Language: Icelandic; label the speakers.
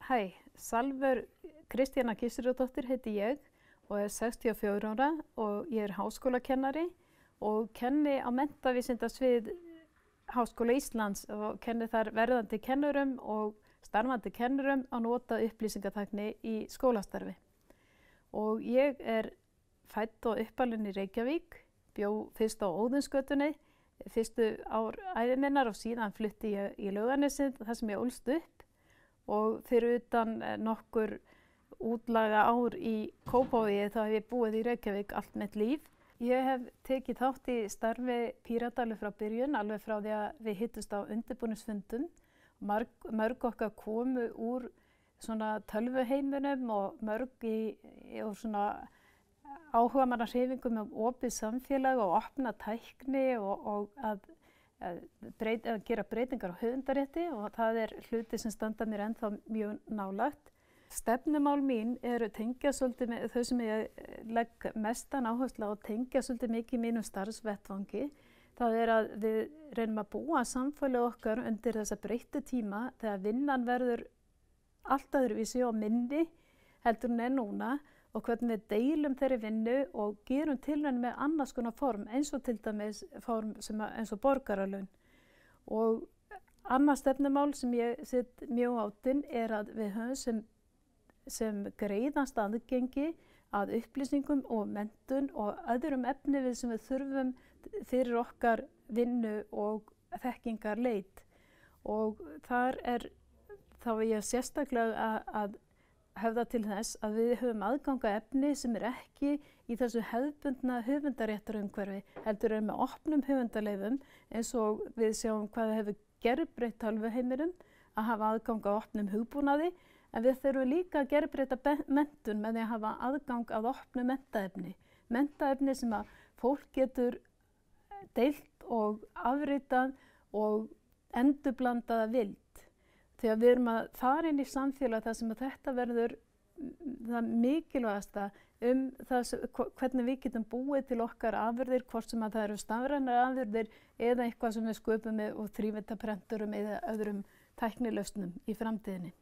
Speaker 1: Hæ, Salvör Kristjana Gissurardóttir heiti ég og er 64 ára og ég er háskólakennari og kenni á menntavísindasvið Háskóla Íslands og kenni þar verðandi kennurum og starfandi kennurum að nota upplýsingatækni í skólastarfi. Og ég er fædd og uppalin í Reykjavík, bjó fyrst á Óðinsgötunni, fyrstu ár ævi minnar og síðan flutti ég í Laugarnesið þar sem ég ólst upp og fyrir utan nokkur útlaga ár í Kópavogi þá hef ég búið í Reykjavík allt mitt líf. Ég hef tekið þátt í starfi Pírata alveg frá byrjun, alveg frá því að við hittust á undirbúningsfundum. Mörg okkar komu úr svona tölvuheiminum og mörg í svona áhugamannahreyfingum opið samfélag og opna tækni og að gera breytingar á höfundarétti og það er hluti sem standa mér ennþá mjög nálægt. Stefnumál mín eru tengja svolítið með þau sem ég legg mestan áherslu á að tengja svolítið mikið mínum starfsvettvangi. Það er að við reynum að búa samfélagið okkar undir þessa breyttu tíma þegar vinnan verður allt öðruvísi og minni heldur en núna og hvernig við deilum þeirri vinnu og gerum tilraun með annars konar form eins og til dæmis form eins og borgaralaun. Og annað stefnumál sem ég set mjög átinn er að við höfum sem greiðast aðgengi að upplýsingum og menntun og öðrum efnivið sem við þurfum fyrir okkar vinnu og þekkingarleit. Og þar er þá ég sérstaklega að höfða til þess að við höfum aðgang að efni sem er ekki í þessu hefðbundna höfundaréttarumhverfi, heldur með opnum höfundarleyfum eins og við sjáum hvað hefur gerbreytt tölvuheiminum að hafa aðgang að opnum hugbúnaði, en við þurfum líka að gerbreyta menntun með því að hafa aðgang að opnu menntaefni. Menntaefni sem að fólk getur deilt og afritað og endurblandaða vild. Þegar við erum að fara inn í samfélag þar sem að þetta verður það mikilvægasta hvernig við getum búið til okkar afurðir, hvort sem að það eru stafrænar afurðir eða eitthvað sem við sköpum með og þrívíddarprenturum eða öðrum tæknilausnum í framtíðinni.